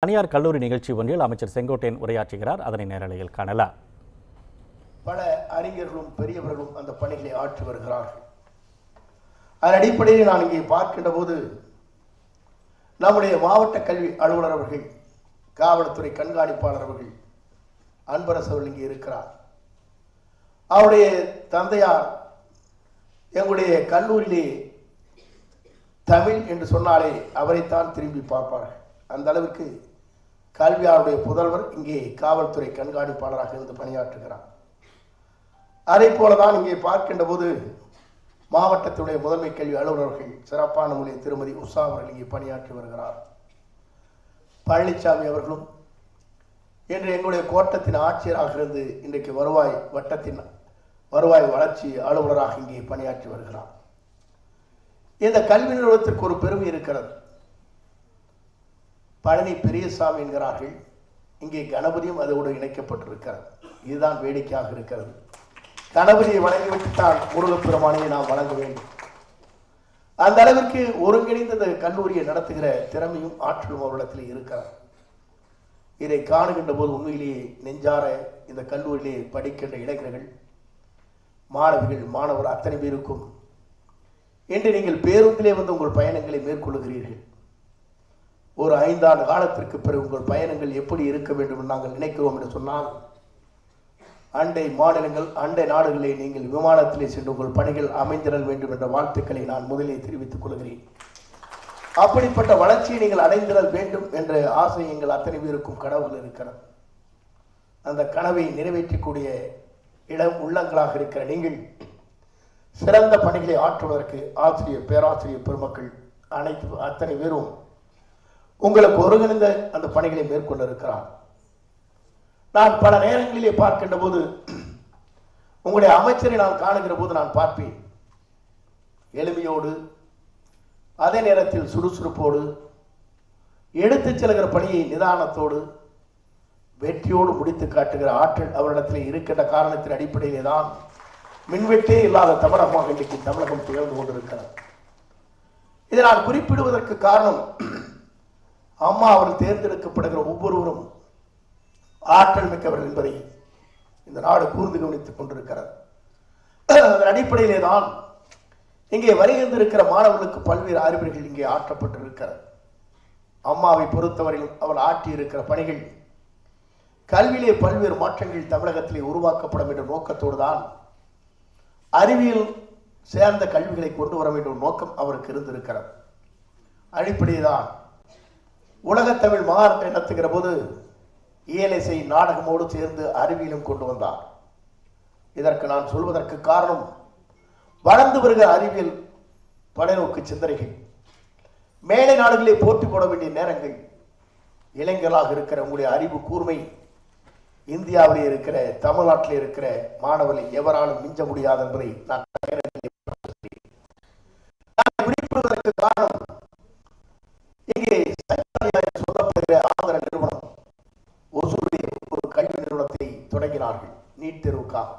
தனியார் கல்லூரி நிகழ்ச்சி ஒன்றில் அமைச்சர் செங்கோட்டையன் உரையாற்றுகிறார். அதனை நேரலையில் காணலாம். பல அறிஞர்களும் பெரியவர்களும் அந்த பணிகளை ஆற்றி வருகிறார்கள். அதன் அடிப்படையில் நான் இங்கே பார்க்கின்ற போது நம்முடைய மாவட்ட கல்வி அலுவலர் அவர்கள், காவல்துறை கண்காணிப்பாளர் அவர்கள் அன்பரசு அவர்கள் இங்கே இருக்கிறார். அவருடைய தந்தையார் எங்களுடைய கல்லூரியிலே தமிழ் என்று சொன்னாலே அவரைத்தான் திரும்பி பார்ப்பார்கள். அந்த அளவுக்கு கல்வியாருடைய புதல்வர் இங்கே காவல்துறை கண்காணிப்பாளராக இருந்து பணியாற்றுகிறார். அதே போலதான் இங்கே பார்க்கின்ற போது மாவட்டத்துடைய முதன்மை கல்வி அலுவலர்கள் சிறப்பான முறையில் திருமதி உஷா அவர்கள் இங்கே பணியாற்றி வருகிறார். பழனிசாமி அவர்களும் இன்று எங்களுடைய கோட்டத்தின் ஆட்சியராக இருந்து இன்றைக்கு வருவாய் வட்டத்தின் வருவாய் வளர்ச்சி அலுவலராக இங்கே பணியாற்றி வருகிறார். இந்த கல்வி நிறுவனத்திற்கு ஒரு பெருமை இருக்கிறது. பழனி பெரியசாமி என்கிறார்கள், இங்கே கணபதியும் அதோடு இணைக்கப்பட்டிருக்கிறது. இதுதான் வேடிக்கையாக இருக்கிறது. கணபதியை வணங்கிவிட்டுத்தான் முருகப்பெருமானையை நாம் வணங்க வேண்டும். அந்த அளவிற்கு ஒருங்கிணைந்த இந்த கல்லூரியை நடத்துகிற திறமையும் ஆற்றலும் அவரிடத்தில் இருக்கிறார். இதை காணுகின்ற போது உண்மையிலேயே நெஞ்சார இந்த கல்லூரியிலே படிக்கின்ற இளைஞர்கள், மாணவிகள், மாணவர் அத்தனை பேருக்கும் இன்று நீங்கள் பேருந்திலே வந்து உங்கள் பயணங்களை மேற்கொள்ளுகிறீர்கள். ஒரு 5 ஆண்டு காலத்திற்கு பிறகு உங்கள் பயணங்கள் எப்படி இருக்க வேண்டும் என்று நாங்கள் நினைக்கிறோம் என்று சொன்னால், அண்டை மாநிலங்கள், அண்டை நாடுகளை நீங்கள் விமானத்திலே சென்று உங்கள் பணிகள் அமைந்திடல் வேண்டும் என்ற வாழ்த்துக்களை நான் முதலே தெரிவித்துக் கொள்கிறேன். அப்படிப்பட்ட வளர்ச்சியை நீங்கள் அடைந்திடல் வேண்டும் என்ற ஆசை எங்கள் அத்தனை பேருக்கும் கனவுகள் இருக்கிறது. அந்த கனவை நிறைவேற்றக்கூடிய இடம் உள்ளங்களாக இருக்கிற நீங்கள் சிறந்த பணிகளை ஆற்றுவதற்கு ஆசிரியர், பேராசிரியர் பெருமக்கள் அத்தனை பேரும் உங்களுக்கு ஒருங்கிணைந்த அந்த பணிகளை மேற்கொண்டிருக்கிறார். நான் பல நேரங்களிலே பார்க்கின்ற போது உங்களுடைய அமைச்சரை நான் காணுகிற போது நான் பார்ப்பேன், எளிமையோடு அதே நேரத்தில் சுறுசுறுப்போடு எடுத்துச் செல்கிற பணியை நிதானத்தோடு வெற்றியோடு முடித்து காட்டுகிற ஆற்றல் அவரிடத்தில் இருக்கின்ற காரணத்தின் அடிப்படையிலே தான் மின்வெட்டே இல்லாத தமிழகமாக இன்றைக்கு தமிழகம் திகழ்ந்து கொண்டிருக்கிறது. இதை நான் குறிப்பிடுவதற்கு காரணம், அம்மா அவர்கள் தேர்ந்தெடுக்கப்படுகிற ஒவ்வொருவரும் ஆற்றல் மிக்கவர்கள் என்பதை இந்த நாடு கூர்ந்து கவனித்துக் கொண்டிருக்கிறது. அதன் அடிப்படையிலே தான் இங்கே வருகின்றிருக்கிற மாணவர்களுக்கு பல்வேறு அறிவுரைகள் இங்கே ஆற்றப்பட்டிருக்கிறது. அம்மாவை பொறுத்தவரையில் அவள் ஆற்றி இருக்கிற பணிகள் கல்வியிலே பல்வேறு மாற்றங்கள் தமிழகத்திலே உருவாக்கப்படும் என்ற நோக்கத்தோடு தான் அறிவியல் சேர்ந்த கல்விகளை கொண்டு வர வேண்டும் நோக்கம் அவருக்கு இருந்திருக்கிறது. அடிப்படைதான் உலகத்தமிழ் மாநாட்டை நடத்துகிற போது இயலிசை நாடகமோடு சேர்ந்து அறிவியலும் கொண்டு வந்தார். இதற்கு நான் சொல்வதற்கு காரணம், வளர்ந்து வருகிற அறிவியல் தொலைநோக்கு சிந்தனைகள் மேலை நாடுகளிலே போட்டி போட வேண்டிய நேரங்கள், இளைஞர்களாக இருக்கிற உங்களுடைய அறிவு கூர்மை இந்தியாவிலே இருக்கிற, தமிழ்நாட்டிலே இருக்கிற மாணவர்களை எவராலும் மிஞ்ச முடியாது என்பதை நான் குறிப்பிடுவதற்கு காரணம், இங்கே சொல்லப்படுகிற ஆந்திர நிறுவனம் ஒரு கல்வி நிறுவனத்தை தொடங்கினார்கள் நீட் தேர்வுக்காக.